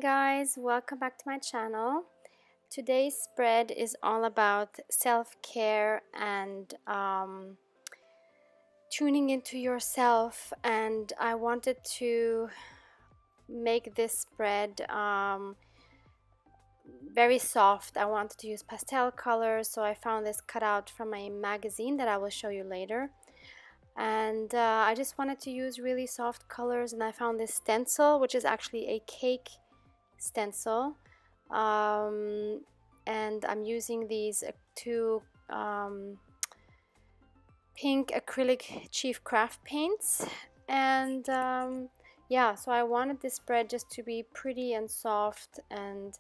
guys, welcome back to my channel. Today's spread is all about self-care and tuning into yourself, and I wanted to make this spread very soft. I wanted to use pastel colors, so I found this cutout from a magazine that I will show you later. And I just wanted to use really soft colors, and I found this stencil, which is actually a cake stencil, and I'm using these two pink acrylic Chief Craft paints, and yeah, so I wanted this spread just to be pretty and soft and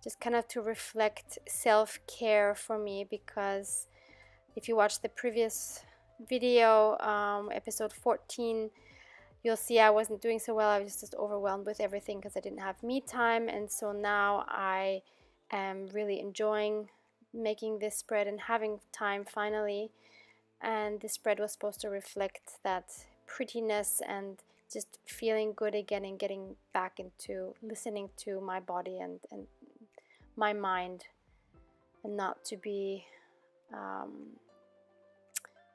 just kind of to reflect self-care for me, because if you watch the previous video, episode 14, you'll see I wasn't doing so well. I was just overwhelmed with everything because I didn't have me time, and so now I am really enjoying making this spread and having time finally. And this spread was supposed to reflect that prettiness and just feeling good again and getting back into listening to my body and my mind, and not to be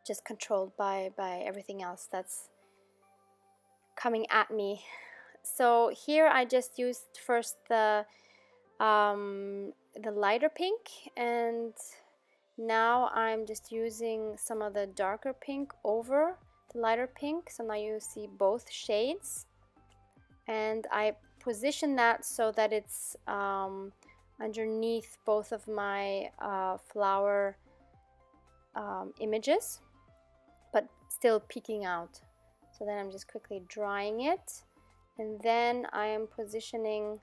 just controlled by everything else that's coming at me. So here I just used first the lighter pink, and now I'm just using some of the darker pink over the lighter pink. So now you see both shades, and I position that so that it's underneath both of my flower images, but still peeking out. So then I'm just quickly drying it, and then I am positioning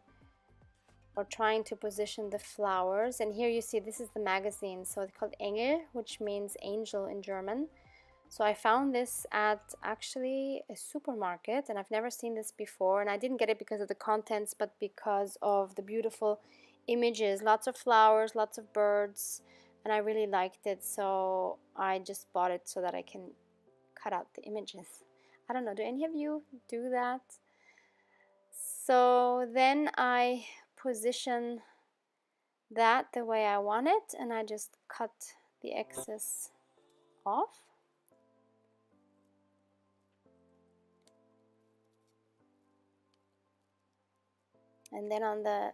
or trying to position the flowers. And here you see this is the magazine, so it's called Engel, which means angel in German. So I found this at actually a supermarket, and I've never seen this before, and I didn't get it because of the contents, but because of the beautiful images, lots of flowers, lots of birds, and I really liked it, so I just bought it so that I can cut out the images. I don't know, do any of you do that? So then I position that the way I want it, and I just cut the excess off. And then on the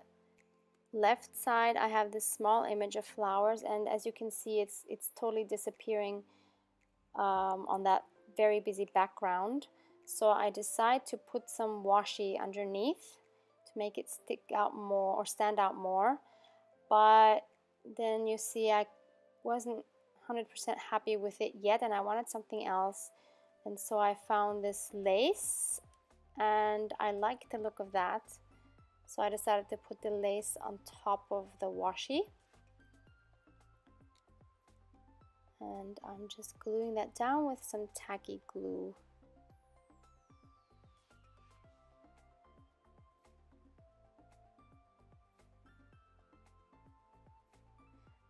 left side I have this small image of flowers, and as you can see it's totally disappearing on that very busy background. So I decide to put some washi underneath to make it stick out more or stand out more, but then you see I wasn't 100% happy with it yet, and I wanted something else, and so I found this lace and I like the look of that, so I decided to put the lace on top of the washi. And I'm just gluing that down with some tacky glue.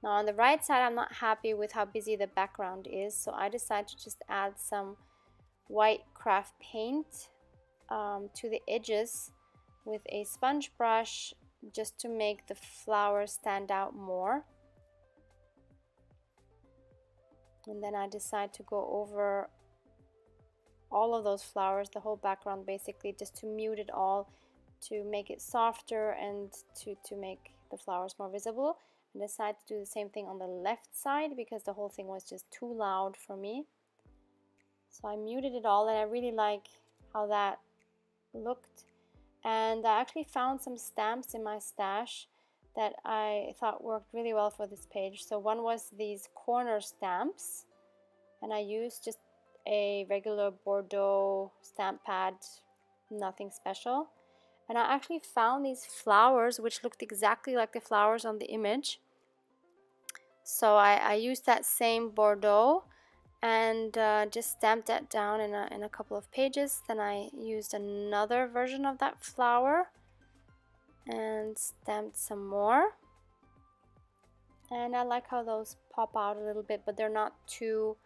Now on the right side I'm not happy with how busy the background is, so I decided to just add some white craft paint to the edges with a sponge brush, just to make the flowers stand out more. And then I decide to go over all of those flowers, the whole background basically, just to mute it all, to make it softer and to make the flowers more visible. And decide to do the same thing on the left side because the whole thing was just too loud for me. So I muted it all, and I really like how that looked. And I actually found some stamps in my stash that I thought worked really well for this page. So one was these corner stamps, and I used just a regular Bordeaux stamp pad, nothing special. And I actually found these flowers which looked exactly like the flowers on the image. So I used that same Bordeaux and just stamped that down in a couple of pages. Then I used another version of that flower and stamped some more. And I like how those pop out a little bit, but they're not too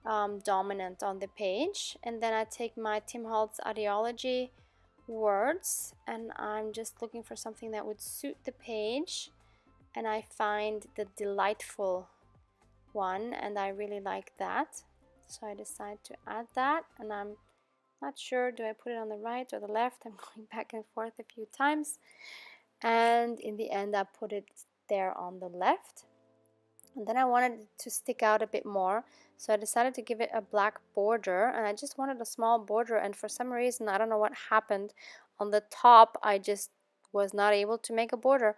dominant on the page. And then I take my Tim Holtz Ideology words, and I'm just looking for something that would suit the page, and I find the delightful one, and I really like that, so I decide to add that. And I'm not sure, do I put it on the right or the left? I'm going back and forth a few times, and in the end I put it there on the left. And then I wanted it to stick out a bit more, so I decided to give it a black border, and I just wanted a small border, and for some reason, I don't know what happened, on the top I just was not able to make a border.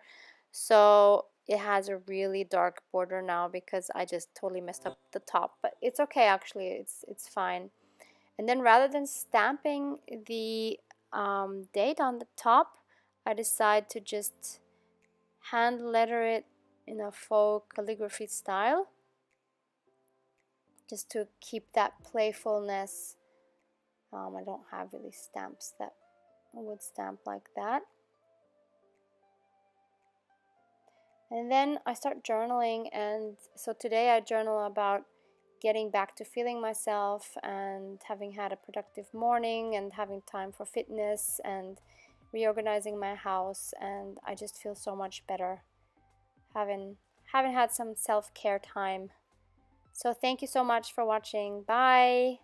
So it has a really dark border now because I just totally messed up the top, but it's okay, actually, it's fine. And then rather than stamping the date on the top, I decide to just hand letter it in a faux calligraphy style, just to keep that playfulness. I don't have really stamps that would stamp like that. And then I start journaling, and so today I journal about getting back to feeling myself and having had a productive morning and having time for fitness and reorganizing my house, and I just feel so much better having had some self-care time. So thank you so much for watching. Bye.